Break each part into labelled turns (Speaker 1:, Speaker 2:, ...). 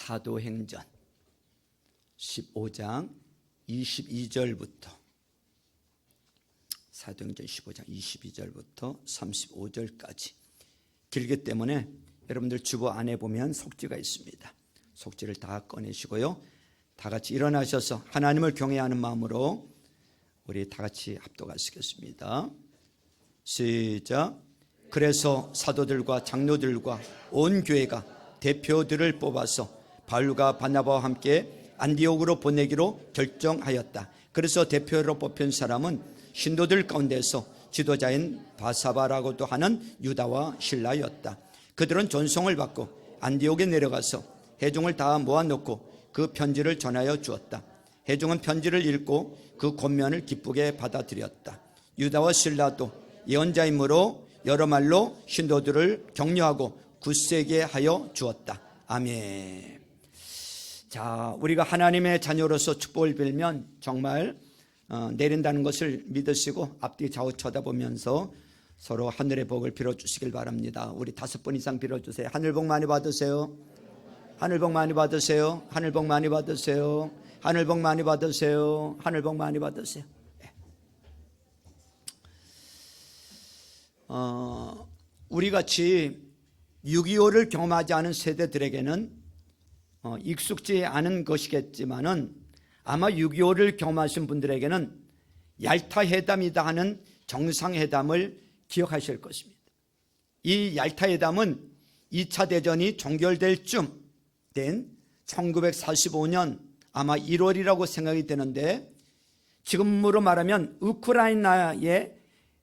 Speaker 1: 사도행전 15장 22절부터 사도행전 15장 22절부터 35절까지 길기 때문에 여러분들 주보 안에 보면 속지가 있습니다. 속지를 다 꺼내시고요, 다 같이 일어나셔서 하나님을 경외하는 마음으로 우리 다 같이 합독하시겠습니다. 시작. 그래서 사도들과 장로들과 온 교회가 대표들을 뽑아서 바울과 바나바와 함께 안디옥으로 보내기로 결정하였다. 그래서 대표로 뽑힌 사람은 신도들 가운데서 지도자인 바사바라고도 하는 유다와 실라였다. 그들은 전송을 받고 안디옥에 내려가서 회중을 다 모아놓고 그 편지를 전하여 주었다. 회중은 편지를 읽고 그 권면을 기쁘게 받아들였다. 유다와 실라도 예언자이므로 여러 말로 신도들을 격려하고 굳세게 하여 주었다. 아멘. 자, 우리가 하나님의 자녀로서 축복을 빌면 정말 내린다는 것을 믿으시고 앞뒤 좌우 쳐다보면서 서로 하늘의 복을 빌어주시길 바랍니다. 우리 5번 이상 빌어주세요. 하늘 복 많이 받으세요. 하늘 복 많이 받으세요. 하늘 복 많이 받으세요. 하늘 복 많이 받으세요. 하늘 복 많이 받으세요. 우리같이 6.25를 경험하지 않은 세대들에게는 익숙지 않은 것이겠지만은 아마 6.25를 경험하신 분들에게는 얄타 회담이다 하는 정상회담을 기억하실 것입니다. 이 얄타 회담은 2차 대전이 종결될 쯤 된 1945년 아마 1월이라고 생각이 되는데, 지금으로 말하면 우크라이나의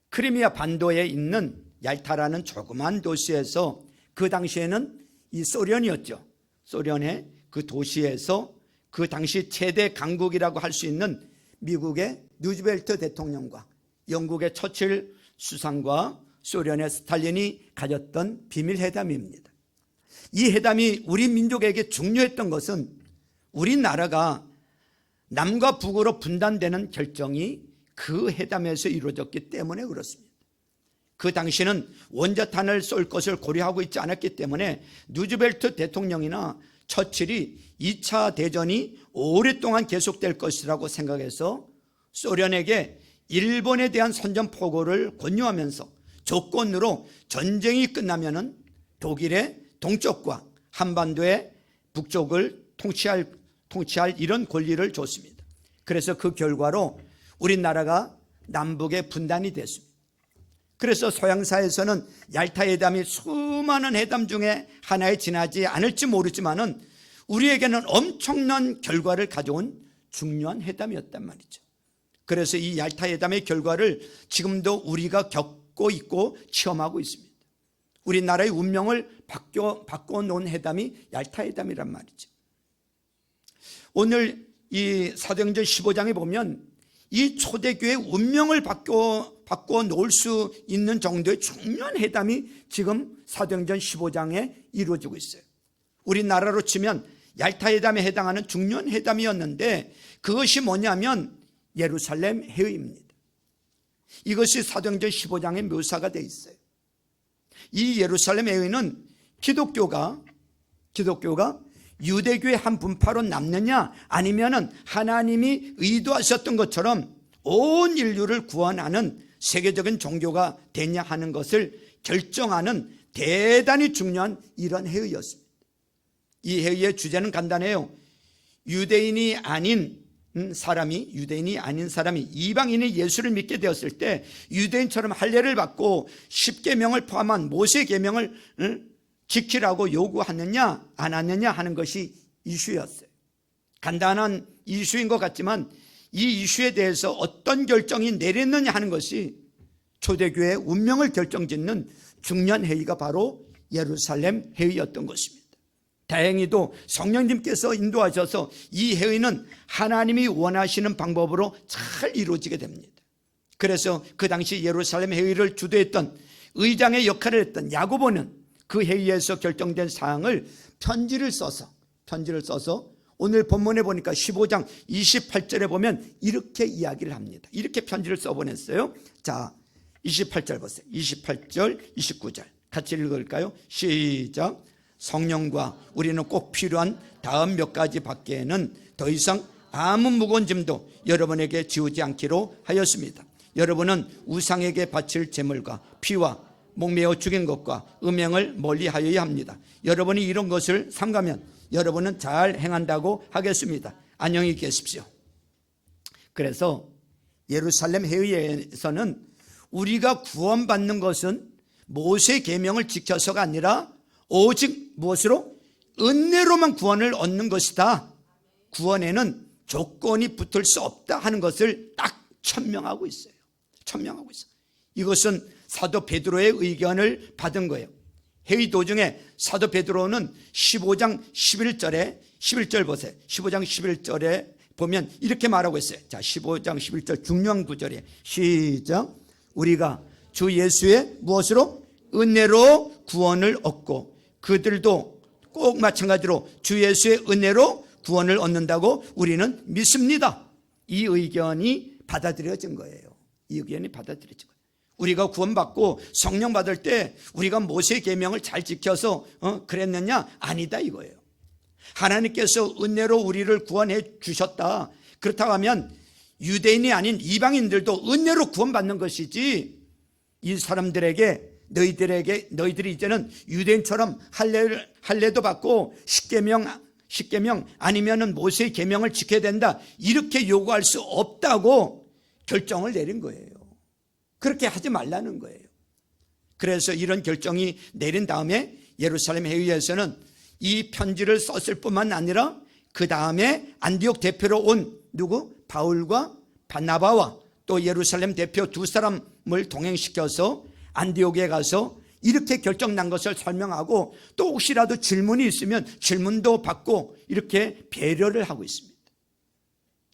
Speaker 1: 크리미아 반도에 있는 얄타라는 조그만 도시에서, 그 당시에는 이 소련이었죠. 소련의 그 도시에서 그 당시 최대 강국이라고 할 수 있는 미국의 루즈벨트 대통령과 영국의 처칠 수상과 소련의 스탈린이 가졌던 비밀회담입니다. 이 회담이 우리 민족에게 중요했던 것은 우리나라가 남과 북으로 분단되는 결정이 그 회담에서 이루어졌기 때문에 그렇습니다. 그 당시는 원자탄을 쏠 것을 고려하고 있지 않았기 때문에 루즈벨트 대통령이나 처칠이 2차 대전이 오랫동안 계속될 것이라고 생각해서 소련에게 일본에 대한 선전포고를 권유하면서 조건으로 전쟁이 끝나면은 독일의 동쪽과 한반도의 북쪽을 통치할 이런 권리를 줬습니다. 그래서 그 결과로 우리나라가 남북의 분단이 됐습니다. 그래서 서양사에서는 얄타 회담이 수많은 회담 중에 하나에 지나지 않을지 모르지만은 우리에게는 엄청난 결과를 가져온 중요한 회담이었단 말이죠. 그래서 이 얄타 회담의 결과를 지금도 우리가 겪고 있고 체험하고 있습니다. 우리나라의 운명을 바꿔놓은 회담이 얄타 회담이란 말이죠. 오늘 이 사도행전 15장에 보면 이 초대교회의 운명을 바꿔 놓을 수 있는 정도의 중요한 회담이 지금 사도행전 15장에 이루어지고 있어요. 우리나라로 치면 얄타 회담에 해당하는 중요한 회담이었는데, 그것이 뭐냐면 예루살렘 회의입니다. 이것이 사도행전 15장에 묘사가 되어 있어요. 이 예루살렘 회의는 기독교가 유대교의 한 분파로 남느냐, 아니면은 하나님이 의도하셨던 것처럼 온 인류를 구원하는 세계적인 종교가 되냐 하는 것을 결정하는 대단히 중요한 이런 회의였습니다. 이 회의의 주제는 간단해요. 유대인이 아닌 사람이 이방인이 예수를 믿게 되었을 때 유대인처럼 할례를 받고 10계명을 포함한 모세 계명을 지키라고 요구하느냐 안 하느냐 하는 것이 이슈였어요. 간단한 이슈인 것 같지만 이 이슈에 대해서 어떤 결정이 내렸느냐 하는 것이 초대교회의 운명을 결정짓는 중요한 회의가 바로 예루살렘 회의였던 것입니다. 다행히도 성령님께서 인도하셔서 이 회의는 하나님이 원하시는 방법으로 잘 이루어지게 됩니다. 그래서 그 당시 예루살렘 회의를 주도했던 의장의 역할을 했던 야고보는 그 회의에서 결정된 사항을 편지를 써서 오늘 본문에 보니까 15장 28절에 보면 이렇게 이야기를 합니다. 이렇게 편지를 써보냈어요. 자, 28절 보세요. 28절, 29절 같이 읽을까요? 시작. 성령과 우리는 꼭 필요한 다음 몇 가지 밖에는 더 이상 아무 무거운 짐도 여러분에게 지우지 않기로 하였습니다. 여러분은 우상에게 바칠 제물과 피와 목매어 죽인 것과 음행을 멀리하여야 합니다. 여러분이 이런 것을 삼가면 여러분은 잘 행한다고 하겠습니다. 안녕히 계십시오. 그래서 예루살렘 회의에서는 우리가 구원받는 것은 모세 계명을 지켜서가 아니라 오직 무엇으로? 은혜로만 구원을 얻는 것이다. 구원에는 조건이 붙을 수 없다 하는 것을 딱 천명하고 있어요. 천명하고 있어요. 이것은 사도 베드로의 의견을 받은 거예요. 회의 도중에 사도 베드로는 15장 11절 보세요. 15장 11절에 보면 이렇게 말하고 있어요. 자, 15장 11절 중요한 구절이에요. 시작. 우리가 주 예수의 무엇으로? 은혜로 구원을 얻고 그들도 꼭 마찬가지로 주 예수의 은혜로 구원을 얻는다고 우리는 믿습니다. 이 의견이 받아들여진 거예요. 이 의견이 받아들여진 거예요. 우리가 구원받고 성령 받을 때 우리가 모세의 계명을 잘 지켜서 그랬느냐? 아니다 이거예요. 하나님께서 은혜로 우리를 구원해 주셨다. 그렇다고 하면 유대인이 아닌 이방인들도 은혜로 구원받는 것이지, 이 사람들에게 너희들이 이제는 유대인처럼 할례도 받고 십계명 아니면은 모세의 계명을 지켜야 된다 이렇게 요구할 수 없다고 결정을 내린 거예요. 그렇게 하지 말라는 거예요. 그래서 이런 결정이 내린 다음에 예루살렘 회의에서는 이 편지를 썼을 뿐만 아니라 그 다음에 안디옥 대표로 온 누구? 바울과 바나바와 또 예루살렘 대표 두 사람을 동행시켜서 안디옥에 가서 이렇게 결정난 것을 설명하고 또 혹시라도 질문이 있으면 질문도 받고 이렇게 배려를 하고 있습니다.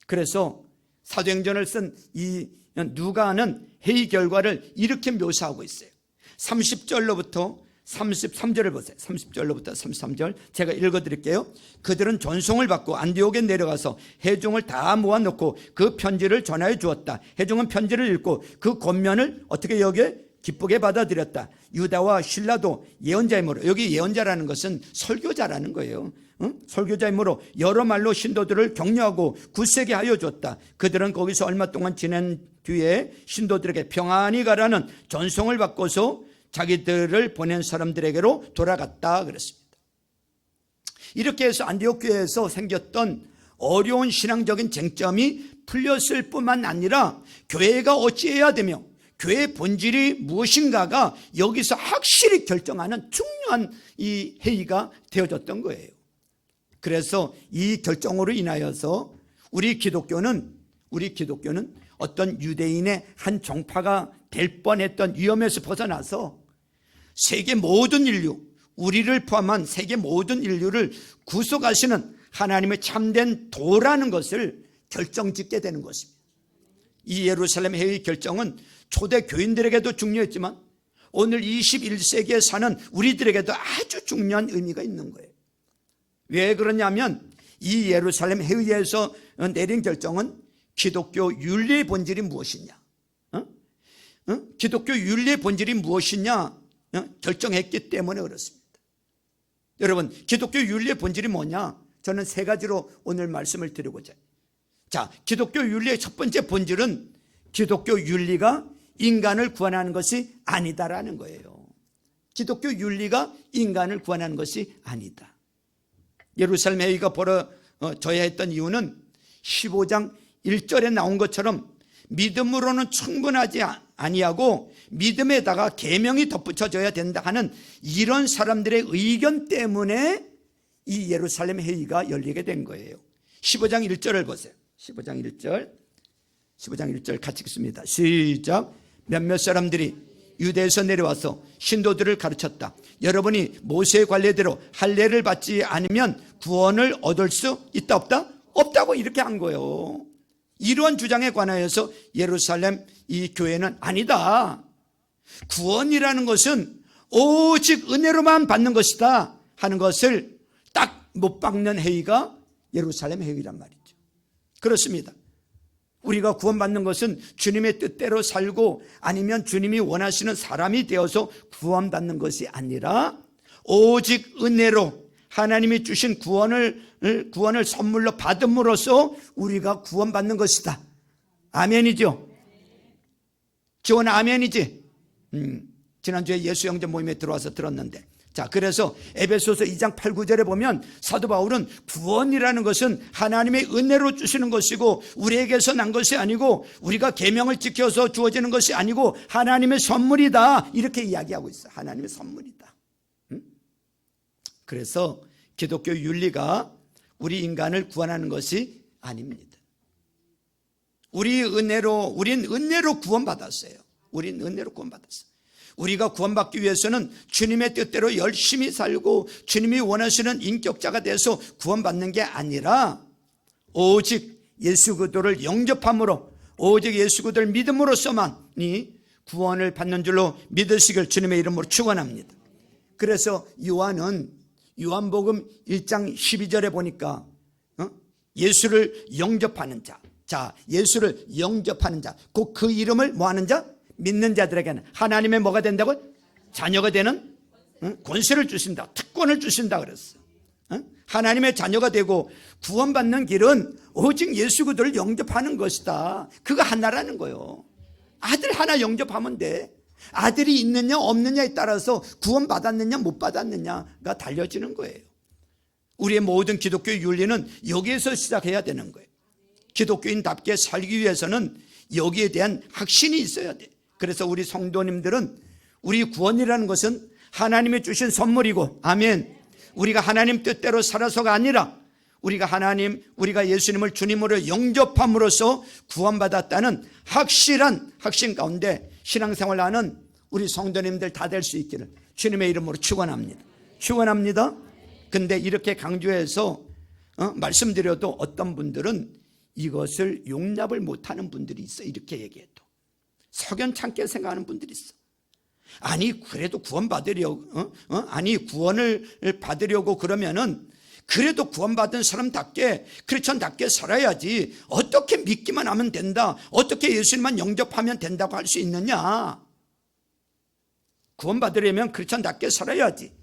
Speaker 1: 그래서 사도행전을 쓴 이 누가는 회의 결과를 이렇게 묘사하고 있어요. 30절로부터 33절을 보세요. 30절로부터 33절 제가 읽어드릴게요. 그들은 전송을 받고 안디옥에 내려가서 회중을 다 모아놓고 그 편지를 전하여 주었다. 회중은 편지를 읽고 그 권면을 어떻게 여기에 기쁘게 받아들였다. 유다와 실라도 예언자이므로, 여기 예언자라는 것은 설교자라는 거예요. 설교자이므로 여러 말로 신도들을 격려하고 굳세게 하여 줬다. 그들은 거기서 얼마 동안 지낸 뒤에 신도들에게 평안히 가라는 전송을 받고서 자기들을 보낸 사람들에게로 돌아갔다 그랬습니다. 이렇게 해서 안디옥 교회에서 생겼던 어려운 신앙적인 쟁점이 풀렸을 뿐만 아니라 교회가 어찌해야 되며 교회의 본질이 무엇인가가 여기서 확실히 결정하는 중요한 이 회의가 되어졌던 거예요. 그래서 이 결정으로 인하여서 우리 기독교는 어떤 유대인의 한 정파가 될 뻔했던 위험에서 벗어나서 세계 모든 인류, 우리를 포함한 세계 모든 인류를 구속하시는 하나님의 참된 도라는 것을 결정짓게 되는 것입니다. 이 예루살렘 회의 결정은 초대 교인들에게도 중요했지만 오늘 21세기에 사는 우리들에게도 아주 중요한 의미가 있는 거예요. 왜 그러냐면 이 예루살렘 회의에서 내린 결정은 기독교 윤리의 본질이 무엇이냐, 기독교 윤리의 본질이 무엇이냐 결정했기 때문에 그렇습니다. 여러분, 기독교 윤리의 본질이 뭐냐? 저는 세 가지로 오늘 말씀을 드리고자 해요. 자, 기독교 윤리의 첫 번째 본질은 기독교 윤리가 인간을 구원하는 것이 아니다라는 거예요. 기독교 윤리가 인간을 구원하는 것이 아니다. 예루살렘 회의가 벌어져야 했던 이유는 15장 1절에 나온 것처럼 믿음으로는 충분하지 아니하고 믿음에다가 계명이 덧붙여져야 된다 하는 이런 사람들의 의견 때문에 이 예루살렘 회의가 열리게 된 거예요. 15장 1절을 보세요. 15장 1절 같이 읽습니다. 시작. 몇몇 사람들이 유대에서 내려와서 신도들을 가르쳤다. 여러분이 모세의 관례대로 할례를 받지 않으면 구원을 얻을 수 있다 없다? 없다고 이렇게 한 거예요. 이러한 주장에 관하여서 예루살렘 이 교회는 아니다. 구원이라는 것은 오직 은혜로만 받는 것이다 하는 것을 딱 못 박는 회의가 예루살렘 회의란 말이죠. 그렇습니다. 우리가 구원받는 것은 주님의 뜻대로 살고 아니면 주님이 원하시는 사람이 되어서 구원받는 것이 아니라 오직 은혜로 하나님이 주신 구원을 선물로 받음으로써 우리가 구원받는 것이다. 아멘이죠? 지원 아멘이지? 지난주에 예수 영접 모임에 들어와서 들었는데, 자, 그래서 에베소서 2장 8, 9절에 보면 사도 바울은 구원이라는 것은 하나님의 은혜로 주시는 것이고 우리에게서 난 것이 아니고 우리가 계명을 지켜서 주어지는 것이 아니고 하나님의 선물이다, 이렇게 이야기하고 있어요. 하나님의 선물이다. 그래서 기독교 윤리가 우리 인간을 구원하는 것이 아닙니다. 우린 은혜로 구원받았어요. 우린 은혜로 구원받았어요. 우리가 구원받기 위해서는 주님의 뜻대로 열심히 살고 주님이 원하시는 인격자가 돼서 구원받는 게 아니라 오직 예수 그리스도를 영접함으로, 오직 예수 그리스도를 믿음으로써만이 구원을 받는 줄로 믿으시길 주님의 이름으로 축원합니다. 그래서 요한은 요한복음 1장 12절에 보니까 예수를 영접하는 자, 예수를 영접하는 자, 곧 그 이름을 뭐하는 자? 믿는 자들에게는 하나님의 뭐가 된다고? 자녀가 되는 권세를 주신다, 특권을 주신다 그랬어. 하나님의 자녀가 되고 구원받는 길은 오직 예수 그리스도를 영접하는 것이다. 그거 하나라는 거예요. 아들 하나 영접하면 돼. 아들이 있느냐 없느냐에 따라서 구원받았느냐 못 받았느냐가 달려지는 거예요. 우리의 모든 기독교 윤리는 여기에서 시작해야 되는 거예요. 기독교인답게 살기 위해서는 여기에 대한 확신이 있어야 돼. 그래서 우리 성도님들은 우리 구원이라는 것은 하나님이 주신 선물이고, 아멘, 우리가 하나님 뜻대로 살아서가 아니라 우리가 예수님을 주님으로 영접함으로써 구원받았다는 확실한 확신 가운데 신앙생활하는 우리 성도님들 다 될 수 있기를 주님의 이름으로 축원합니다. 축원합니다. 근데 이렇게 강조해서 말씀드려도 어떤 분들은 이것을 용납을 못하는 분들이 있어. 이렇게 얘기해도 석연찮게 생각하는 분들이 있어. 아니 그래도 구원받으려고 구원을 받으려고 그러면은 그래도 구원받은 사람답게 크리스천답게 살아야지, 어떻게 믿기만 하면 된다, 어떻게 예수님만 영접하면 된다고 할 수 있느냐, 구원받으려면 크리스천답게 살아야지,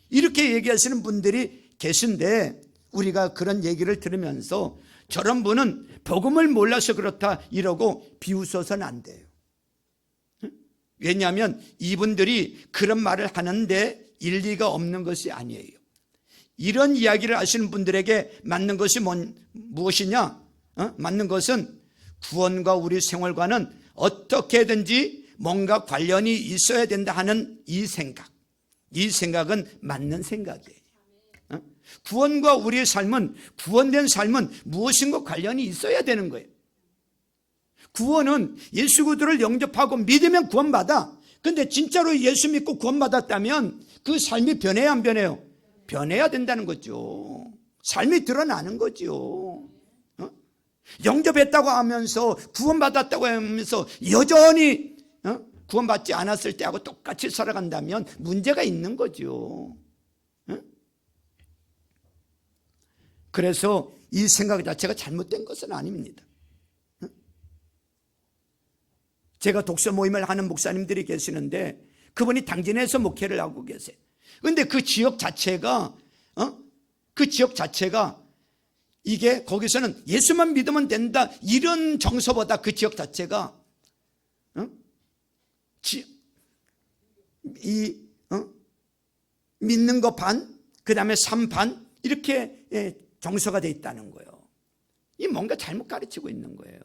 Speaker 1: 이렇게 얘기하시는 분들이 계신데, 우리가 그런 얘기를 들으면서 저런 분은 복음을 몰라서 그렇다 이러고 비웃어서는 안 돼요. 왜냐하면 이분들이 그런 말을 하는데 일리가 없는 것이 아니에요. 이런 이야기를 하시는 분들에게 맞는 것이 무엇이냐? 맞는 것은 구원과 우리 생활과는 어떻게든지 뭔가 관련이 있어야 된다 하는 이 생각은 맞는 생각이에요. 구원과 우리의 삶은, 구원된 삶은 무엇인가 관련이 있어야 되는 거예요. 구원은 예수 그리스도를 영접하고 믿으면 구원받아. 근데 진짜로 예수 믿고 구원받았다면 그 삶이 변해야 안 변해요? 변해야 된다는 거죠. 삶이 드러나는 거죠. 영접했다고 하면서 구원받았다고 하면서 여전히 구원받지 않았을 때하고 똑같이 살아간다면 문제가 있는 거죠. 그래서 이 생각 자체가 잘못된 것은 아닙니다. 제가 독서 모임을 하는 목사님들이 계시는데 그분이 당진에서 목회를 하고 계세요. 그런데 그 지역 자체가 이게 거기서는 예수만 믿으면 된다 이런 정서보다 그 지역 자체가 믿는 거 반, 그 다음에 삶 반, 이렇게 정서가 돼 있다는 거예요. 이 뭔가 잘못 가르치고 있는 거예요.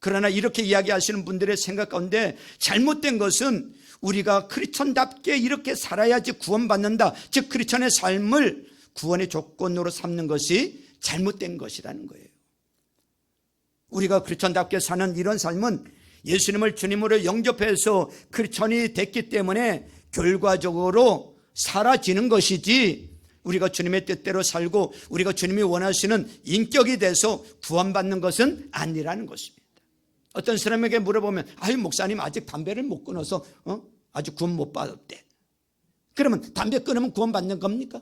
Speaker 1: 그러나 이렇게 이야기하시는 분들의 생각 가운데 잘못된 것은 우리가 크리스천답게 이렇게 살아야지 구원받는다, 즉 크리스천의 삶을 구원의 조건으로 삼는 것이 잘못된 것이라는 거예요. 우리가 크리스천답게 사는 이런 삶은 예수님을 주님으로 영접해서 크리스천이 됐기 때문에 결과적으로 사라지는 것이지, 우리가 주님의 뜻대로 살고 우리가 주님이 원하시는 인격이 돼서 구원받는 것은 아니라는 것입니다. 어떤 사람에게 물어보면 아유 목사님 아직 담배를 못 끊어서 아주 구원 못 받았대. 그러면 담배 끊으면 구원 받는 겁니까?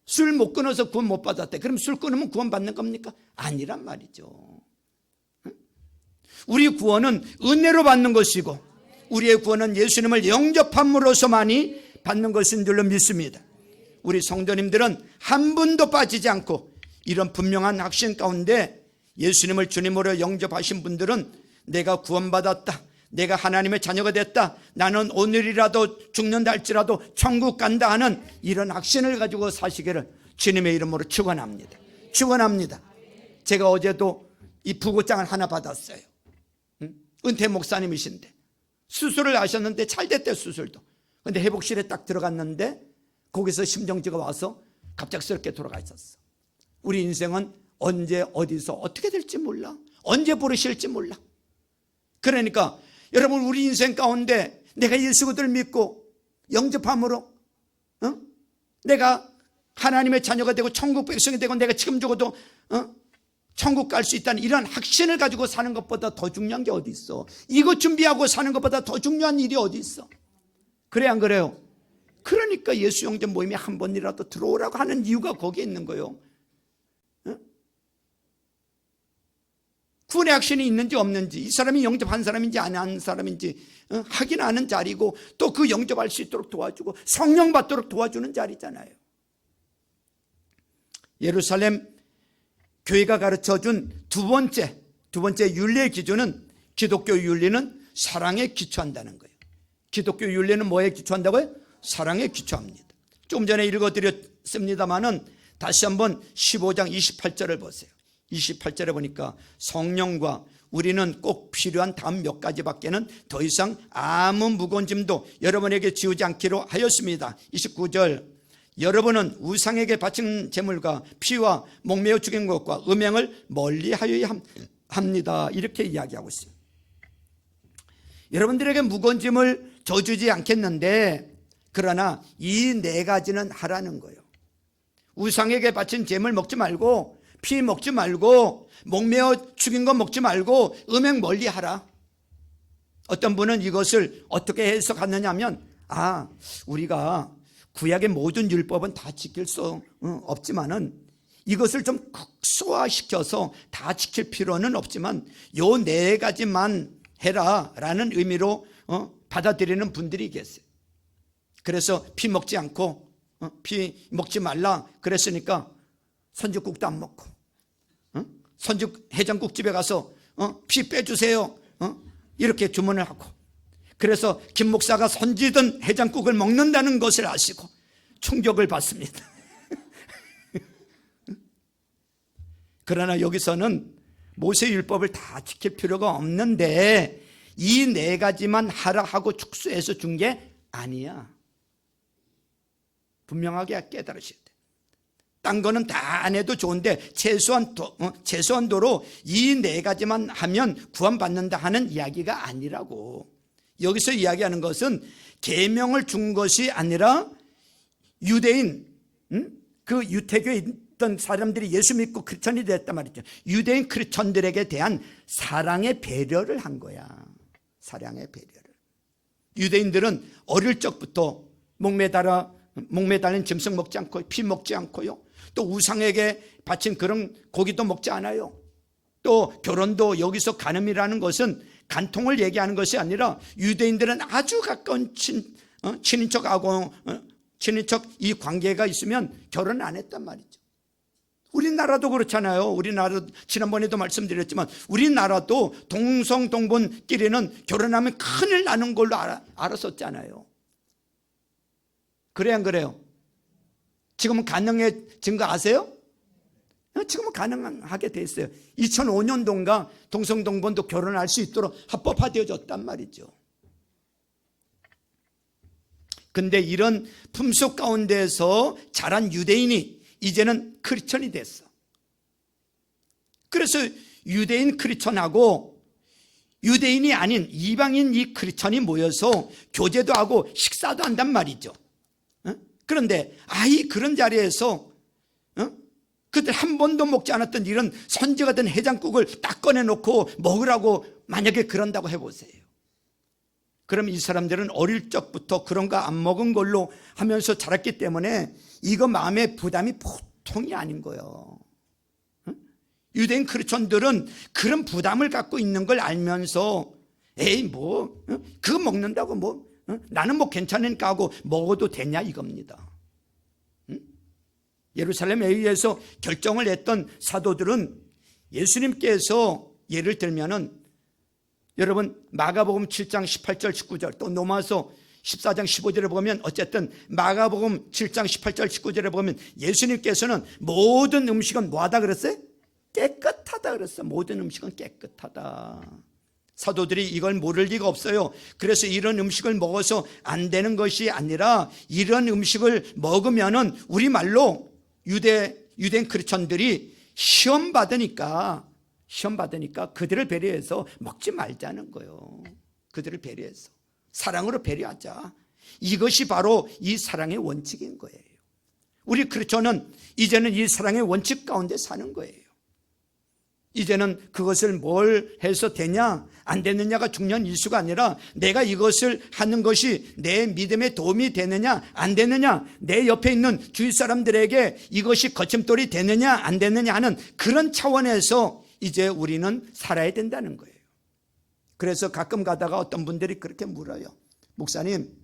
Speaker 1: 술 못 끊어서 구원 못 받았대. 그럼 술 끊으면 구원 받는 겁니까? 아니란 말이죠. 우리 구원은 은혜로 받는 것이고 우리의 구원은 예수님을 영접함으로써만이 받는 것인 줄로 믿습니다. 우리 성도님들은 한 분도 빠지지 않고 이런 분명한 확신 가운데 예수님을 주님으로 영접하신 분들은 내가 구원받았다, 내가 하나님의 자녀가 됐다, 나는 오늘이라도 죽는다 할지라도 천국 간다 하는 이런 확신을 가지고 사시기를 주님의 이름으로 축원합니다. 축원합니다. 제가 어제도 이 부고장을 하나 받았어요. 은퇴 목사님이신데 수술을 하셨는데 잘 됐대, 수술도. 근데 회복실에 딱 들어갔는데 거기서 심정지가 와서 갑작스럽게 돌아가셨어. 우리 인생은 언제 어디서 어떻게 될지 몰라, 언제 부르실지 몰라. 그러니까 여러분, 우리 인생 가운데 내가 예수 그리스도를 믿고 영접함으로 내가 하나님의 자녀가 되고 천국 백성이 되고 내가 지금 죽어도 천국 갈 수 있다는 이런 확신을 가지고 사는 것보다 더 중요한 게 어디 있어? 이거 준비하고 사는 것보다 더 중요한 일이 어디 있어? 그래, 안 그래요? 그러니까 예수 영접 모임에 한 번이라도 들어오라고 하는 이유가 거기에 있는 거예요. 구원의 확신이 있는지 없는지, 이 사람이 영접한 사람인지 안 한 사람인지 확인하는 자리고, 또 그 영접할 수 있도록 도와주고 성령 받도록 도와주는 자리잖아요. 예루살렘 교회가 가르쳐준 두 번째 윤리의 기준은, 기독교 윤리는 사랑에 기초한다는 거예요. 기독교 윤리는 뭐에 기초한다고요? 사랑에 기초합니다. 조금 전에 읽어드렸습니다마는 다시 한번 15장 28절을 보세요. 28절에 보니까 성령과 우리는 꼭 필요한 다음 몇 가지밖에는 더 이상 아무 무거운 짐도 여러분에게 지우지 않기로 하였습니다. 29절, 여러분은 우상에게 바친 제물과 피와 목매어 죽인 것과 음행을 멀리하여야 합니다. 이렇게 이야기하고 있어요. 여러분들에게 무거운 짐을 져주지 않겠는데, 그러나 이 네 가지는 하라는 거예요. 우상에게 바친 제물 먹지 말고, 피 먹지 말고, 목매어 죽인 거 먹지 말고, 음행 멀리 하라. 어떤 분은 이것을 어떻게 해석하느냐 하면, 우리가 구약의 모든 율법은 다 지킬 수 없지만은 이것을 좀 극소화시켜서 다 지킬 필요는 없지만 요 네 가지만 해라라는 의미로 받아들이는 분들이 계세요. 그래서 피 먹지 않고 피 먹지 말라 그랬으니까 선지국도 안 먹고, 선지 해장국집에 가서 피 빼주세요 이렇게 주문을 하고, 그래서 김 목사가 선지든 해장국을 먹는다는 것을 아시고 충격을 받습니다. 그러나 여기서는 모세율법을 다 지킬 필요가 없는데 이 네 가지만 하라 하고 축소해서 준 게 아니야. 분명하게 깨달으셔야 돼. 딴 거는 다 안 해도 좋은데 최소한도로 이 네 가지만 하면 구원받는다 하는 이야기가 아니라고. 여기서 이야기하는 것은 계명을 준 것이 아니라 유대인, 그 유태교에 있던 사람들이 예수 믿고 크리스천이 됐단 말이죠. 유대인 크리스천들에게 대한 사랑의 배려를 한 거야. 사랑의 배려를. 유대인들은 어릴 적부터 목매달린 짐승 먹지 않고 피 먹지 않고요, 또 우상에게 바친 그런 고기도 먹지 않아요. 또 결혼도 여기서 간음이라는 것은 간통을 얘기하는 것이 아니라 유대인들은 아주 가까운 친인척하고 친인척 이 관계가 있으면 결혼 안 했단 말이죠. 우리나라도 그렇잖아요. 우리나라 지난번에도 말씀드렸지만 우리나라도 동성동본끼리는 결혼하면 큰일 나는 걸로 알았었잖아요. 그래 안 그래요? 지금은 가능해진 거 아세요? 지금은 가능하게 돼 있어요. 2005년도인가 동성동본도 결혼할 수 있도록 합법화되어졌단 말이죠. 근데 이런 품속 가운데서 자란 유대인이 이제는 크리스천이 됐어. 그래서 유대인 크리스천하고 유대인이 아닌 이방인 이 크리스천이 모여서 교제도 하고 식사도 한단 말이죠. 그런데 그런 자리에서 그들 한 번도 먹지 않았던 이런 선지가 된 해장국을 딱 꺼내놓고 먹으라고 만약에 그런다고 해보세요. 그럼 이 사람들은 어릴 적부터 그런 거 안 먹은 걸로 하면서 자랐기 때문에 이거 마음의 부담이 보통이 아닌 거예요. 유대인 크리스천들은 그런 부담을 갖고 있는 걸 알면서 에이 뭐 그거 먹는다고 뭐 나는 뭐 괜찮으니까 하고 먹어도 되냐 이겁니다. 예루살렘에 의해서 결정을 했던 사도들은 예수님께서 예를 들면은 여러분 마가복음 7장 18절 19절 또 넘어서 14장 15절에 보면 어쨌든 마가복음 7장 18절 19절에 보면 예수님께서는 모든 음식은 뭐하다 그랬어요? 깨끗하다 그랬어요. 모든 음식은 깨끗하다. 사도들이 이걸 모를 리가 없어요. 그래서 이런 음식을 먹어서 안 되는 것이 아니라 이런 음식을 먹으면은 우리말로 유대인 크리스천들이 시험 받으니까 그들을 배려해서 먹지 말자는 거예요. 그들을 배려해서 사랑으로 배려하자. 이것이 바로 이 사랑의 원칙인 거예요. 우리 크리스천은 이제는 이 사랑의 원칙 가운데 사는 거예요. 이제는 그것을 뭘 해서 되냐 안 되느냐가 중요한 이슈가 아니라 내가 이것을 하는 것이 내 믿음에 도움이 되느냐 안 되느냐, 내 옆에 있는 주위 사람들에게 이것이 거침돌이 되느냐 안 되느냐 하는 그런 차원에서 이제 우리는 살아야 된다는 거예요. 그래서 가끔 가다가 어떤 분들이 그렇게 물어요. 목사님,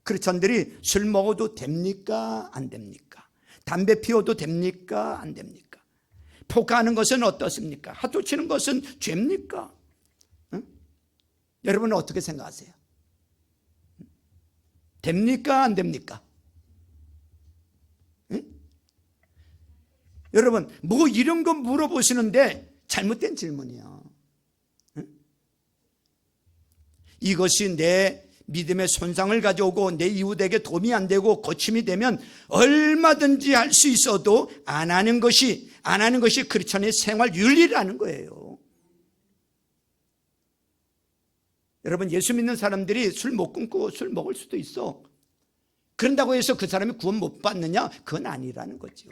Speaker 1: 크리스천들이 술 먹어도 됩니까 안 됩니까? 담배 피워도 됩니까 안 됩니까? 포카하는 것은 어떻습니까? 하도 치는 것은 죄입니까? 여러분은 어떻게 생각하세요? 됩니까 안 됩니까? 여러분 뭐 이런 거 물어보시는데 잘못된 질문이야. 이것이 내 믿음의 손상을 가져오고 내 이웃에게 도움이 안 되고 고침이 되면 얼마든지 할 수 있어도 안 하는 것이 크리스천의 생활 윤리라는 거예요. 여러분 예수 믿는 사람들이 술 못 끊고 술 먹을 수도 있어. 그런다고 해서 그 사람이 구원 못 받느냐? 그건 아니라는 거죠.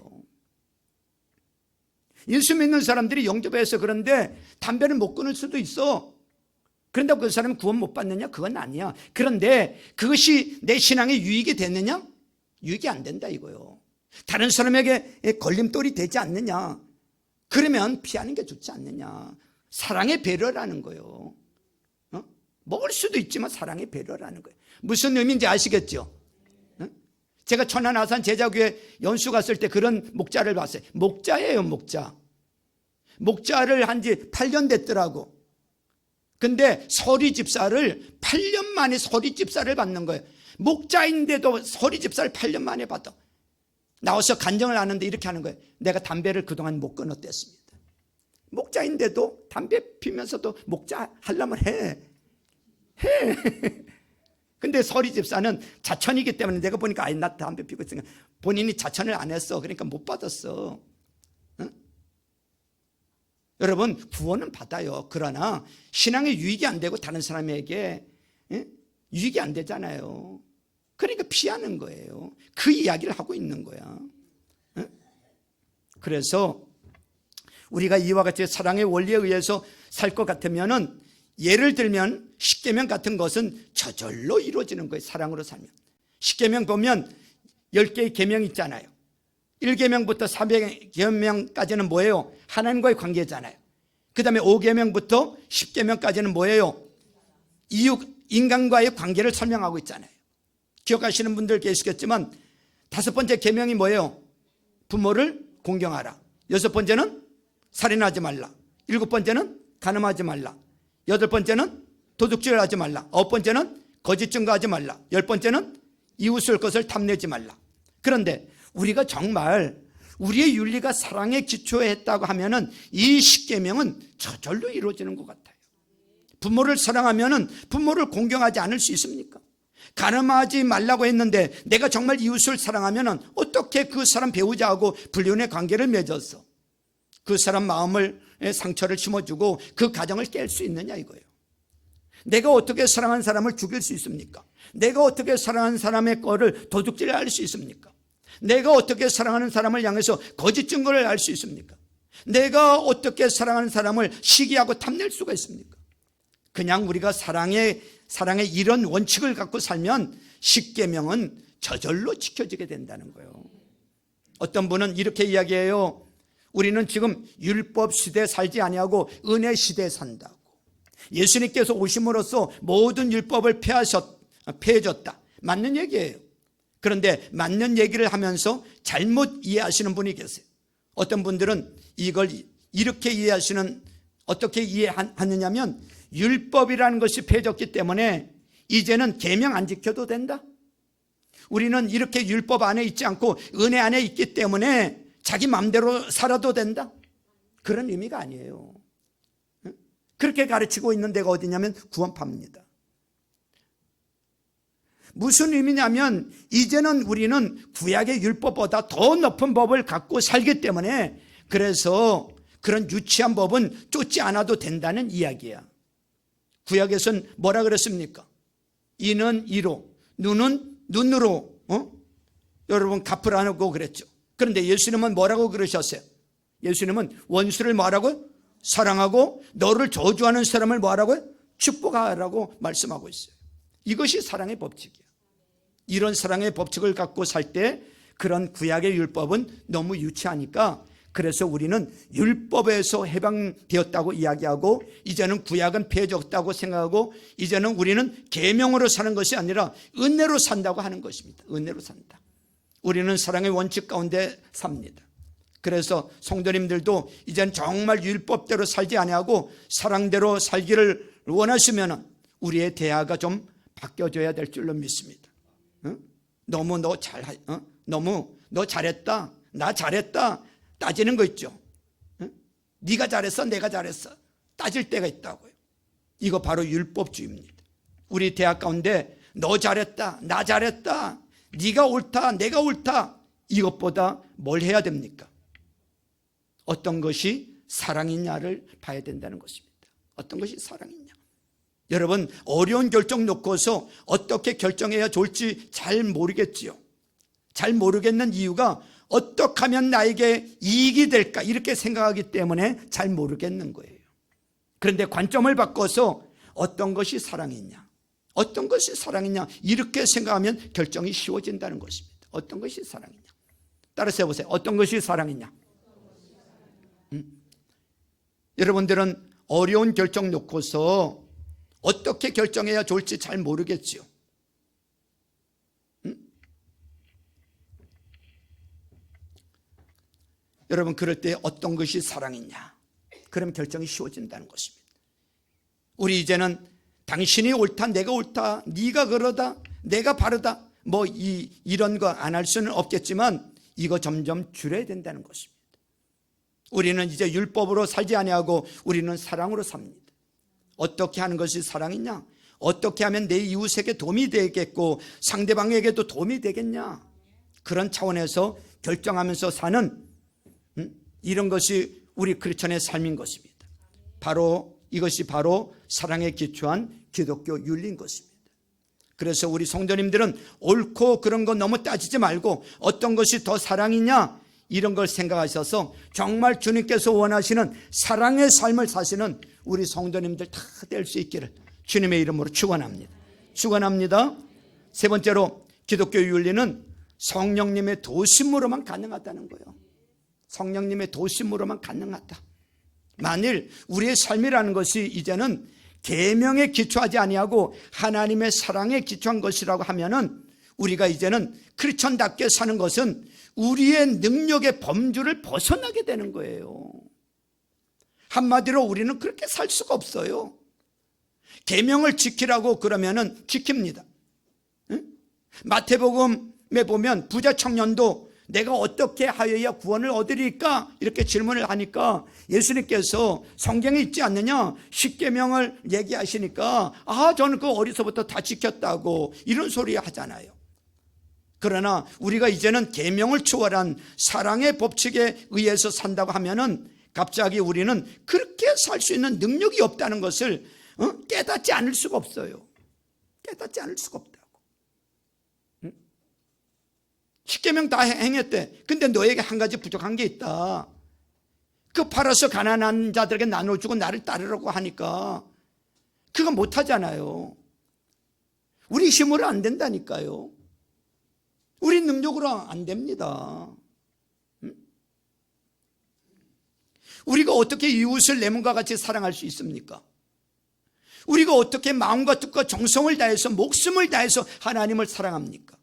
Speaker 1: 예수 믿는 사람들이 영접해서 그런데 담배를 못 끊을 수도 있어. 그런다고 그 사람이 구원 못 받느냐? 그건 아니야. 그런데 그것이 내 신앙에 유익이 되느냐? 유익이 안 된다 이거요. 다른 사람에게 걸림돌이 되지 않느냐? 그러면 피하는 게 좋지 않느냐? 사랑의 배려라는 거예요. 먹을 수도 있지만 사랑의 배려라는 거예요. 무슨 의미인지 아시겠죠? 제가 천안 아산 제자교회 연수 갔을 때 그런 목자를 봤어요. 목자예요, 목자. 목자를 한 지 8년 됐더라고. 근데 서리 집사를 8년 만에 서리 집사를 받는 거예요. 목자인데도 서리 집사를 8년 만에 받아. 나와서 간증을 하는데 이렇게 하는 거예요. 내가 담배를 그동안 못 끊었댔습니다. 목자인데도 담배 피면서도 목자 하려면 해. 근데 서리 집사는 자천이기 때문에 내가 보니까 아니 나 담배 피고 있으니까 본인이 자천을 안 했어. 그러니까 못 받았어. 여러분 구원은 받아요. 그러나 신앙에 유익이 안 되고 다른 사람에게 유익이 안 되잖아요. 그러니까 피하는 거예요. 그 이야기를 하고 있는 거야. 그래서 우리가 이와 같이 사랑의 원리에 의해서 살 것 같으면은 예를 들면 십계명 같은 것은 저절로 이루어지는 거예요. 사랑으로 살면. 십계명 보면 10개의 계명 있잖아요. 1계명부터 4계명까지는 뭐예요? 하나님과의 관계잖아요. 그 다음에 5계명부터 10계명까지는 뭐예요? 인간과의 관계를 설명하고 있잖아요. 기억하시는 분들 계시겠지만 5번째 계명이 뭐예요? 부모를 공경하라. 6번째는 살인하지 말라. 7번째는 간음하지 말라. 8번째는 도둑질을 하지 말라. 9번째는 거짓 증거하지 말라. 10번째는 이웃을 것을 탐내지 말라. 그런데 우리가 정말 우리의 윤리가 사랑에 기초했다고 하면은 이 십계명은 저절로 이루어지는 것 같아요. 부모를 사랑하면은 부모를 공경하지 않을 수 있습니까? 간음하지 말라고 했는데 내가 정말 이웃을 사랑하면은 어떻게 그 사람 배우자하고 불륜의 관계를 맺어서 그 사람 마음을 상처를 심어주고 그 가정을 깰 수 있느냐 이거예요. 내가 어떻게 사랑하는 사람을 죽일 수 있습니까? 내가 어떻게 사랑하는 사람의 거를 도둑질할 수 있습니까? 내가 어떻게 사랑하는 사람을 향해서 거짓 증거를 알 수 있습니까? 내가 어떻게 사랑하는 사람을 시기하고 탐낼 수가 있습니까? 그냥 우리가 사랑의 이런 원칙을 갖고 살면 십계명은 저절로 지켜지게 된다는 거예요. 어떤 분은 이렇게 이야기해요. 우리는 지금 율법 시대에 살지 아니하고 은혜 시대에 산다고. 예수님께서 오심으로써 모든 율법을 폐해줬다. 맞는 얘기예요. 그런데 맞는 얘기를 하면서 잘못 이해하시는 분이 계세요. 어떤 분들은 이걸 이렇게 어떻게 이해하느냐면 율법이라는 것이 폐해졌기 때문에 이제는 계명 안 지켜도 된다. 우리는 이렇게 율법 안에 있지 않고 은혜 안에 있기 때문에 자기 마음대로 살아도 된다. 그런 의미가 아니에요. 그렇게 가르치고 있는 데가 어디냐면 구원파입니다. 무슨 의미냐면 이제는 우리는 구약의 율법보다 더 높은 법을 갖고 살기 때문에 그래서 그런 유치한 법은 쫓지 않아도 된다는 이야기야. 구약에서는 뭐라 그랬습니까? 이는 이로, 눈은 눈으로, 여러분 갚으라고 그랬죠. 그런데 예수님은 뭐라고 그러셨어요? 예수님은 원수를 뭐라고요? 사랑하고 너를 저주하는 사람을 뭐라고요? 축복하라고 말씀하고 있어요. 이것이 사랑의 법칙이에요. 이런 사랑의 법칙을 갖고 살 때 그런 구약의 율법은 너무 유치하니까 그래서 우리는 율법에서 해방되었다고 이야기하고 이제는 구약은 폐해졌다고 생각하고 이제는 우리는 계명으로 사는 것이 아니라 은혜로 산다고 하는 것입니다. 은혜로 산다. 우리는 사랑의 원칙 가운데 삽니다. 그래서 성도님들도 이제는 정말 율법대로 살지 아니하고 사랑대로 살기를 원하시면 우리의 대화가 좀 바뀌어져야 될 줄로 믿습니다. 너무 너 잘했다, 나 잘했다 따지는 거 있죠. 네가 잘했어, 내가 잘했어 따질 때가 있다고요. 이거 바로 율법주의입니다. 우리 대학 가운데 너 잘했다, 나 잘했다, 네가 옳다, 내가 옳다 이것보다 뭘 해야 됩니까? 어떤 것이 사랑이냐를 봐야 된다는 것입니다. 어떤 것이 사랑이냐. 여러분 어려운 결정 놓고서 어떻게 결정해야 좋을지 잘 모르겠지요. 잘 모르겠는 이유가 어떻게 하면 나에게 이익이 될까 이렇게 생각하기 때문에 잘 모르겠는 거예요. 그런데 관점을 바꿔서 어떤 것이 사랑이냐, 어떤 것이 사랑이냐 이렇게 생각하면 결정이 쉬워진다는 것입니다. 어떤 것이 사랑이냐. 따라서 해보세요. 어떤 것이 사랑이냐. 여러분들은 어려운 결정 놓고서 어떻게 결정해야 좋을지 잘 모르겠지요. 여러분 그럴 때 어떤 것이 사랑이냐 그럼 결정이 쉬워진다는 것입니다. 우리 이제는 당신이 옳다, 내가 옳다, 네가 그러다, 내가 바르다 뭐 이런 거 안 할 수는 없겠지만 이거 점점 줄여야 된다는 것입니다. 우리는 이제 율법으로 살지 아니하고 우리는 사랑으로 삽니다. 어떻게 하는 것이 사랑이냐? 어떻게 하면 내 이웃에게 도움이 되겠고 상대방에게도 도움이 되겠냐? 그런 차원에서 결정하면서 사는 이런 것이 우리 크리스천의 삶인 것입니다. 바로 이것이 바로 사랑에 기초한 기독교 윤리인 것입니다. 그래서 우리 성도님들은 옳고 그런 거 너무 따지지 말고 어떤 것이 더 사랑이냐 이런 걸 생각하셔서 정말 주님께서 원하시는 사랑의 삶을 사시는 우리 성도님들 다 될 수 있기를 주님의 이름으로 축원합니다. 축원합니다. 세 번째로 기독교 윤리는 성령님의 도심으로만 가능하다는 거예요. 성령님의 도심으로만 가능하다. 만일 우리의 삶이라는 것이 이제는 계명에 기초하지 아니하고 하나님의 사랑에 기초한 것이라고 하면은 우리가 이제는 크리스천답게 사는 것은 우리의 능력의 범주를 벗어나게 되는 거예요. 한마디로 우리는 그렇게 살 수가 없어요. 계명을 지키라고 그러면은 지킵니다. 마태복음에 보면 부자 청년도 내가 어떻게 하여야 구원을 얻으리까 이렇게 질문을 하니까 예수님께서 성경에 있지 않느냐 십계명을 얘기하시니까 저는 그거 어려서부터 다 지켰다고 이런 소리 하잖아요. 그러나 우리가 이제는 계명을 초월한 사랑의 법칙에 의해서 산다고 하면은 갑자기 우리는 그렇게 살 수 있는 능력이 없다는 것을 깨닫지 않을 수가 없어요. 깨닫지 않을 수가 없다고. 십계명 다 행했대. 근데 너에게 한 가지 부족한 게 있다. 그 팔아서 가난한 자들에게 나눠주고 나를 따르라고 하니까 그거 못하잖아요. 우리 힘으로 안 된다니까요. 우리 능력으로 안 됩니다. 우리가 어떻게 이웃을 내 몸과 같이 사랑할 수 있습니까? 우리가 어떻게 마음과 뜻과 정성을 다해서 목숨을 다해서 하나님을 사랑합니까?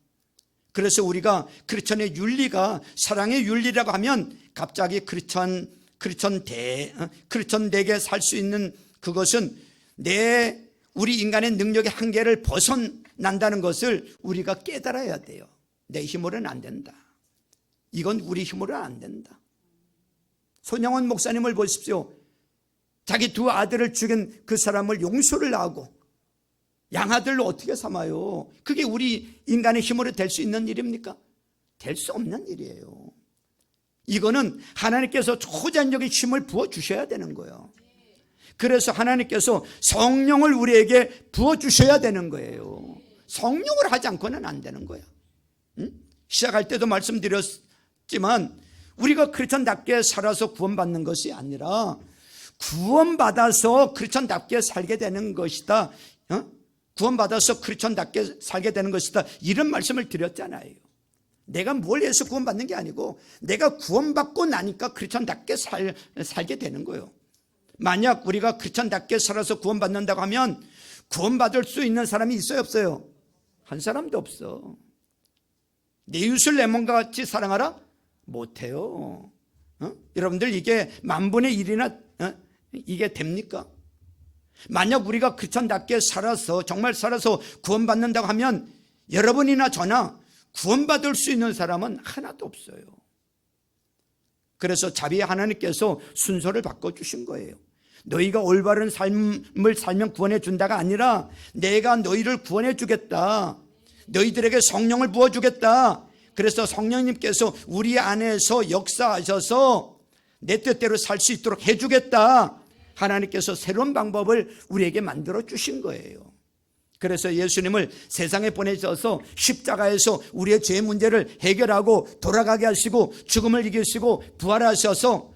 Speaker 1: 그래서 우리가 크리스천의 윤리가 사랑의 윤리라고 하면 갑자기 크리스천되게 살 수 있는 그것은 우리 인간의 능력의 한계를 벗어난다는 것을 우리가 깨달아야 돼요. 내 힘으로는 안 된다. 이건 우리 힘으로는 안 된다. 손영원 목사님을 보십시오. 자기 두 아들을 죽인 그 사람을 용서를 하고 양아들로 어떻게 삼아요? 그게 우리 인간의 힘으로 될 수 있는 일입니까? 될 수 없는 일이에요. 이거는 하나님께서 초자연적인 힘을 부어주셔야 되는 거예요. 그래서 하나님께서 성령을 우리에게 부어주셔야 되는 거예요. 성령을 하지 않고는 안 되는 거예요. 시작할 때도 말씀드렸지만 우리가 크리스천답게 살아서 구원받는 것이 아니라 구원받아서 크리스천답게 살게 되는 것이다. 구원받아서 크리스천답게 살게 되는 것이다. 이런 말씀을 드렸잖아요. 내가 뭘 해서 구원받는 게 아니고 내가 구원받고 나니까 크리스천답게 살게 되는 거예요. 만약 우리가 크리스천답게 살아서 구원받는다고 하면 구원받을 수 있는 사람이 있어요, 없어요? 한 사람도 없어. 내 이웃을 내 몸과 같이 사랑하라? 못해요. 여러분들 이게 만분의 1이나 이게 됩니까? 만약 우리가 크리스천답게 살아서 정말 살아서 구원받는다고 하면 여러분이나 저나 구원받을 수 있는 사람은 하나도 없어요. 그래서 자비의 하나님께서 순서를 바꿔주신 거예요. 너희가 올바른 삶을 살면 구원해 준다가 아니라 내가 너희를 구원해 주겠다. 너희들에게 성령을 부어주겠다. 그래서 성령님께서 우리 안에서 역사하셔서 내 뜻대로 살 수 있도록 해주겠다. 하나님께서 새로운 방법을 우리에게 만들어 주신 거예요. 그래서 예수님을 세상에 보내셔서 십자가에서 우리의 죄 문제를 해결하고 돌아가게 하시고 죽음을 이기시고 부활하셔서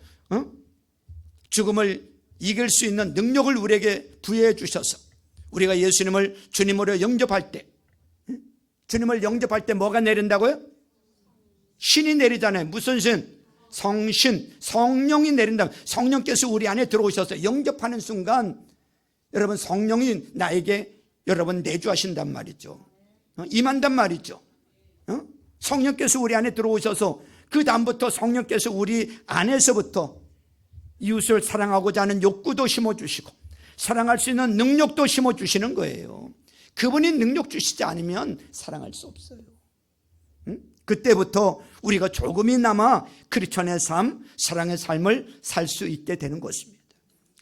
Speaker 1: 죽음을 이길 수 있는 능력을 우리에게 부여해 주셔서 우리가 예수님을 주님으로 영접할 때, 주님을 영접할 때 뭐가 내린다고요? 신이 내리잖아요. 무슨 신? 성신, 성령이 내린다. 성령께서 우리 안에 들어오셔서 영접하는 순간 여러분 성령이 나에게 여러분 내주하신단 말이죠. 임한단 말이죠. 성령께서 우리 안에 들어오셔서 그 다음부터 성령께서 우리 안에서부터 이웃을 사랑하고자 하는 욕구도 심어주시고 사랑할 수 있는 능력도 심어주시는 거예요. 그분이 능력 주시지 않으면 사랑할 수 없어요. 그때부터 우리가 조금이나마 크리스천의 삶, 사랑의 삶을 살 수 있게 되는 것입니다.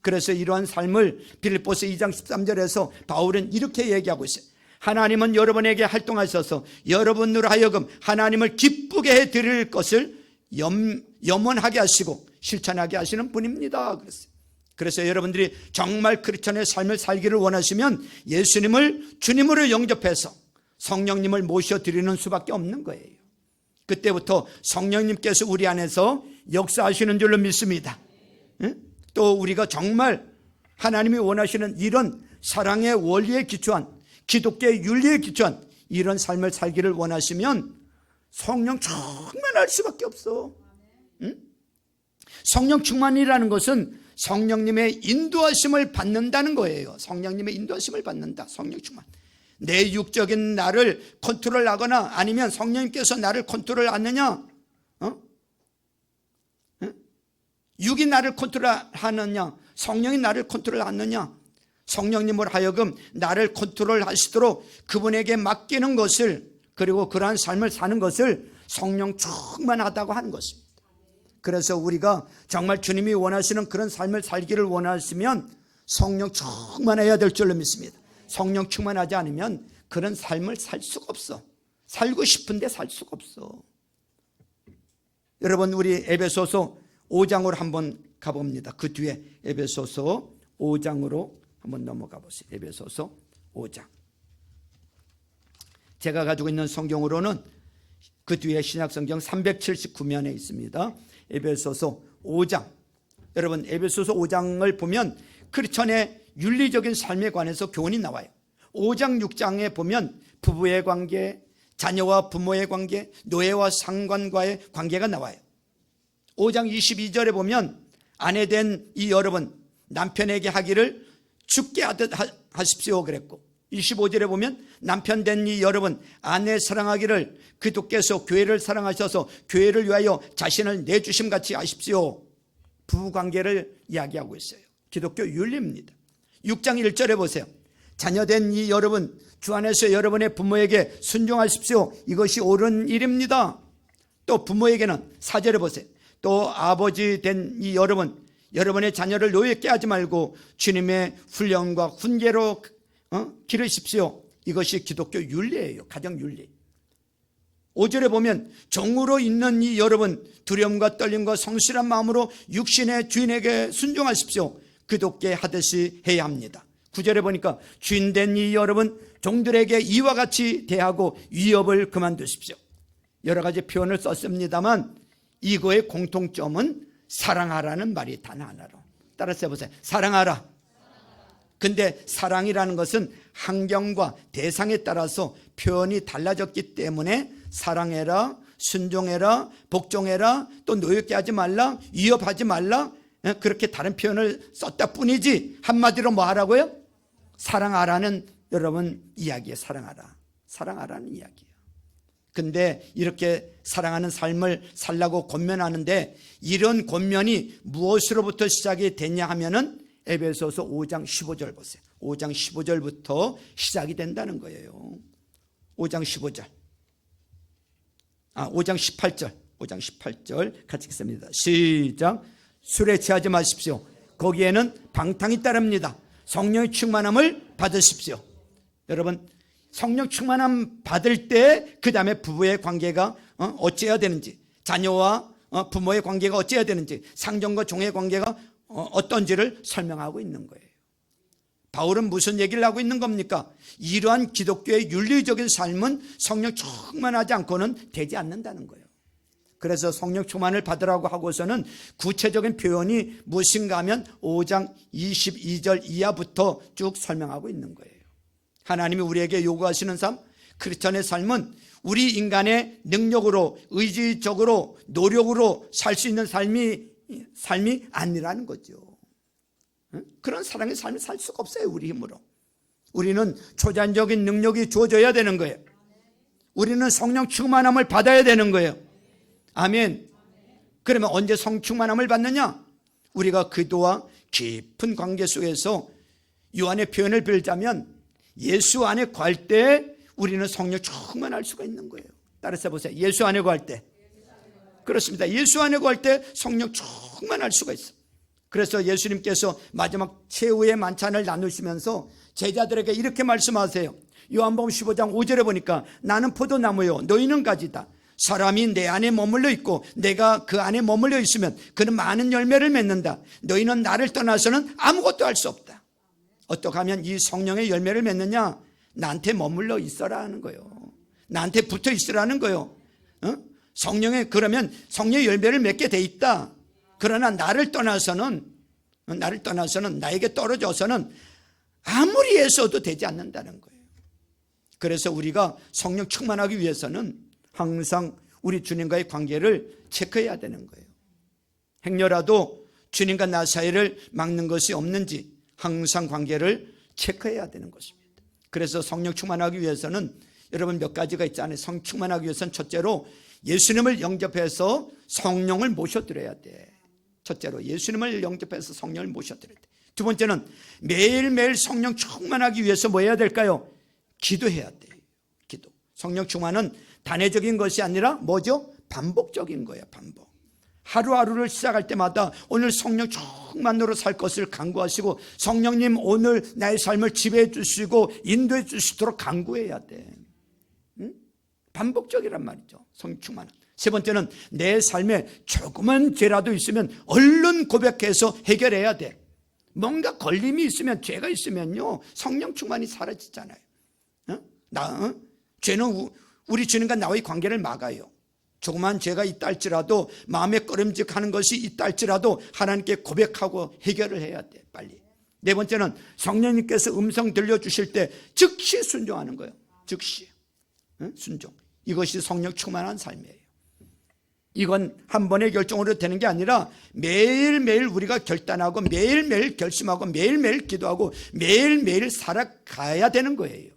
Speaker 1: 그래서 이러한 삶을 빌립보서 2장 13절에서 바울은 이렇게 얘기하고 있어요. 하나님은 여러분에게 활동하셔서 여러분으로 하여금 하나님을 기쁘게 해드릴 것을 염원하게 하시고 실천하게 하시는 분입니다. 그래서 여러분들이 정말 크리스천의 삶을 살기를 원하시면 예수님을 주님으로 영접해서 성령님을 모셔드리는 수밖에 없는 거예요. 그때부터 성령님께서 우리 안에서 역사하시는 줄로 믿습니다. 또 우리가 정말 하나님이 원하시는 이런 사랑의 원리에 기초한 기독교의 윤리에 기초한 이런 삶을 살기를 원하시면 성령 충만할 수밖에 없어. 성령 충만이라는 것은 성령님의 인도하심을 받는다는 거예요. 성령님의 인도하심을 받는다. 성령 충만. 내 육적인 나를 컨트롤하거나 아니면 성령님께서 나를 컨트롤하느냐? 육이 나를 컨트롤하느냐? 성령이 나를 컨트롤하느냐? 성령님으로 하여금 나를 컨트롤하시도록 그분에게 맡기는 것을, 그리고 그러한 삶을 사는 것을 성령 충만하다고 하는 것입니다. 그래서 우리가 정말 주님이 원하시는 그런 삶을 살기를 원하시면 성령 충만해야 될 줄로 믿습니다. 성령 충만하지 않으면 그런 삶을 살 수가 없어. 살고 싶은데 살 수가 없어. 여러분, 우리 에베소서 5장으로 한번 가봅니다. 그 뒤에 에베소서 5장으로 한번 넘어가 보세요. 에베소서 5장. 제가 가지고 있는 성경으로는 그 뒤에 신약성경 379면에 있습니다. 에베소서 5장. 여러분, 에베소서 5장을 보면 크리스천의 윤리적인 삶에 관해서 교훈이 나와요. 5장 6장에 보면 부부의 관계, 자녀와 부모의 관계, 노예와 상관과의 관계가 나와요. 5장 22절에 보면 아내 된 이 여러분 남편에게 하기를 죽게 하듯 사랑하십시오 그랬고, 25절에 보면 남편 된 이 여러분 아내 사랑하기를 그리스도께서 교회를 사랑하셔서 교회를 위하여 자신을 내주심 같이 하십시오. 부부관계를 이야기하고 있어요. 기독교 윤리입니다. 6장 1절에 보세요. 자녀된 이 여러분 주 안에서 여러분의 부모에게 순종하십시오. 이것이 옳은 일입니다. 또 부모에게는 4절에 보세요. 또 아버지 된 이 여러분 여러분의 자녀를 노예케 하지 말고 주님의 훈련과 훈계로 기르십시오. 이것이 기독교 윤리예요. 가정 윤리. 5절에 보면 종으로 있는 이 여러분 두려움과 떨림과 성실한 마음으로 육신의 주인에게 순종하십시오. 그독게 하듯이 해야 합니다. 9절에 보니까 주인된 이 여러분 종들에게 이와 같이 대하고 위협을 그만두십시오. 여러 가지 표현을 썼습니다만 이거의 공통점은 사랑하라는 말이 단 하나로. 따라서 해보세요. 사랑하라. 근데 사랑이라는 것은 환경과 대상에 따라서 표현이 달라졌기 때문에 사랑해라, 순종해라, 복종해라, 또 노엽게 하지 말라, 위협하지 말라, 그렇게 다른 표현을 썼다 뿐이지 한마디로 뭐 하라고요? 사랑하라는 여러분 이야기에 사랑하라는 이야기예요. 근데 이렇게 사랑하는 삶을 살라고 권면하는데 이런 권면이 무엇으로부터 시작이 됐냐 하면은 에베소서 5장 15절 보세요. 5장 15절부터 시작이 된다는 거예요. 5장 15절. 5장 18절. 5장 18절 같이 읽습니다. 시작. 술에 취하지 마십시오. 거기에는 방탕이 따릅니다. 성령의 충만함을 받으십시오. 여러분 성령 충만함 받을 때 그 다음에 부부의 관계가 어찌해야 되는지, 자녀와 부모의 관계가 어찌해야 되는지, 상전과 종의 관계가 어떤지를 설명하고 있는 거예요. 바울은 무슨 얘기를 하고 있는 겁니까? 이러한 기독교의 윤리적인 삶은 성령 충만하지 않고는 되지 않는다는 거예요. 그래서 성령 충만을 받으라고 하고서는 구체적인 표현이 무엇인가 하면 5장 22절 이하부터 쭉 설명하고 있는 거예요. 하나님이 우리에게 요구하시는 삶, 크리스천의 삶은 우리 인간의 능력으로, 의지적으로, 노력으로 살 수 있는 삶이 아니라는 거죠. 그런 사랑의 삶을 살 수가 없어요. 우리 힘으로. 우리는 초자연적인 능력이 주어져야 되는 거예요. 우리는 성령 충만함을 받아야 되는 거예요. 아멘. 그러면 언제 성 충만함을 받느냐? 우리가 그도와 깊은 관계 속에서 요한의 표현을 빌자면 예수 안에 거할 때 우리는 성령 충만할 수가 있는 거예요. 따라서 보세요. 예수 안에 거할 때. 그렇습니다. 예수 안에 거할 때 성령 충만할 수가 있어요. 그래서 예수님께서 마지막 최후의 만찬을 나누시면서 제자들에게 이렇게 말씀하세요. 요한복음 15장 5절에 보니까 나는 포도나무요 너희는 가지다. 사람이 내 안에 머물러 있고 내가 그 안에 머물러 있으면 그는 많은 열매를 맺는다. 너희는 나를 떠나서는 아무것도 할 수 없다. 어떻게 하면 이 성령의 열매를 맺느냐? 나한테 머물러 있어라 하는 거예요. 나한테 붙어 있으라는 거예요. 성령의 그러면 성령의 열매를 맺게 돼 있다. 그러나 나를 떠나서는 나에게 떨어져서는 아무리 애써도 되지 않는다는 거예요. 그래서 우리가 성령 충만하기 위해서는 항상 우리 주님과의 관계를 체크해야 되는 거예요. 행여라도 주님과 나 사이를 막는 것이 없는지 항상 관계를 체크해야 되는 것입니다. 그래서 성령 충만하기 위해서는 여러분 몇 가지가 있잖아요. 성령 충만하기 위해서는 첫째로 예수님을 영접해서 성령을 모셔드려야 돼. 첫째로 예수님을 영접해서 성령을 모셔드려야 돼. 두 번째는 매일매일 성령 충만하기 위해서 뭐 해야 될까요? 기도해야 돼요. 기도. 성령 충만은 단회적인 것이 아니라 뭐죠? 반복적인 거예요. 반복. 하루하루를 시작할 때마다 오늘 성령 충만으로 살 것을 간구하시고 성령님 오늘 나의 삶을 지배해 주시고 인도해 주시도록 간구해야 돼. 반복적이란 말이죠. 성령 충만은. 세 번째는 내 삶에 조그만 죄라도 있으면 얼른 고백해서 해결해야 돼. 뭔가 걸림이 있으면, 죄가 있으면요 성령 충만이 사라지잖아요. 죄는 우리 주님과 나와의 관계를 막아요. 조그만 죄가 있다 할지라도, 마음에 꺼림직하는 것이 있다 할지라도 하나님께 고백하고 해결을 해야 돼. 빨리. 네 번째는 성령님께서 음성 들려주실 때 즉시 순종하는 거예요. 즉시 순종. 이것이 성령 충만한 삶이에요. 이건 한 번의 결정으로 되는 게 아니라 매일매일 우리가 결단하고 매일매일 결심하고 매일매일 기도하고 매일매일 살아가야 되는 거예요.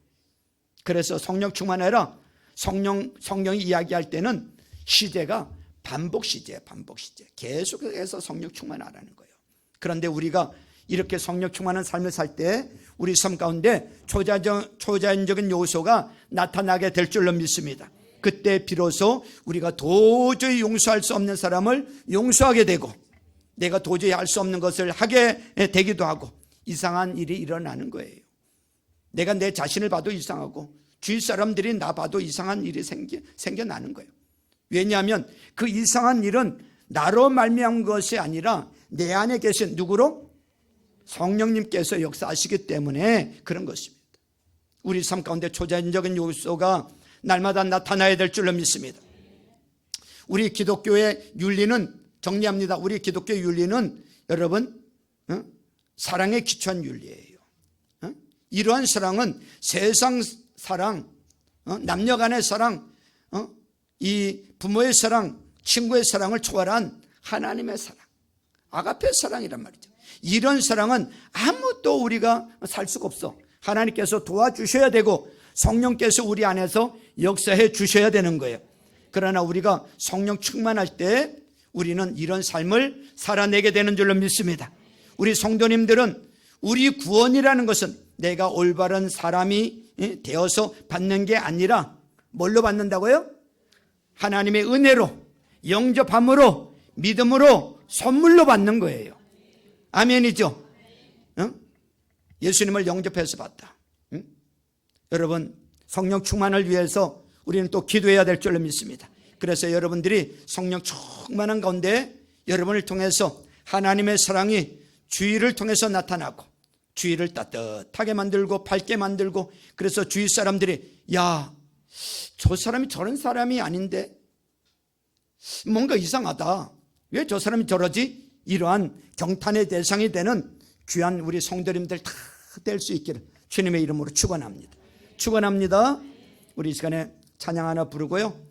Speaker 1: 그래서 성령 충만해라. 성령이 이야기할 때는 시제가 반복 시제예요. 반복 시제. 계속해서 성령 충만하라는 거예요. 그런데 우리가 이렇게 성령 충만한 삶을 살 때 우리 삶 가운데 초자연적인 요소가 나타나게 될 줄로 믿습니다. 그때 비로소 우리가 도저히 용서할 수 없는 사람을 용서하게 되고 내가 도저히 할 수 없는 것을 하게 되기도 하고 이상한 일이 일어나는 거예요. 내가 내 자신을 봐도 이상하고 주위 사람들이 나 봐도 이상한 일이 생겨나는 거예요. 왜냐하면 그 이상한 일은 나로 말미암은 것이 아니라 내 안에 계신 누구로? 성령님께서 역사하시기 때문에 그런 것입니다. 우리 삶 가운데 초자연적인 요소가 날마다 나타나야 될 줄로 믿습니다. 우리 기독교의 윤리는 정리합니다. 우리 기독교의 윤리는 여러분 사랑에 기초한 윤리예요. 이러한 사랑은 세상 사랑, 남녀 간의 사랑, 이 부모의 사랑, 친구의 사랑을 초월한 하나님의 사랑, 아가페 사랑이란 말이죠. 이런 사랑은 아무도 우리가 살 수가 없어. 하나님께서 도와주셔야 되고 성령께서 우리 안에서 역사해 주셔야 되는 거예요. 그러나 우리가 성령 충만할 때 우리는 이런 삶을 살아내게 되는 줄로 믿습니다. 우리 성도님들은 우리 구원이라는 것은 내가 올바른 사람이 되어서 받는 게 아니라 뭘로 받는다고요? 하나님의 은혜로, 영접함으로, 믿음으로, 선물로 받는 거예요. 아멘이죠? 예수님을 영접해서 받다. 여러분, 성령 충만을 위해서 우리는 또 기도해야 될 줄로 믿습니다. 그래서 여러분들이 성령 충만한 가운데 여러분을 통해서 하나님의 사랑이 주위를 통해서 나타나고 주위를 따뜻하게 만들고 밝게 만들고, 그래서 주위 사람들이 야, 저 사람이 저런 사람이 아닌데 뭔가 이상하다, 왜 저 사람이 저러지? 이러한 경탄의 대상이 되는 귀한 우리 성도님들 다 될 수 있기를 주님의 이름으로 축원합니다. 축원합니다. 우리 이 시간에 찬양 하나 부르고요.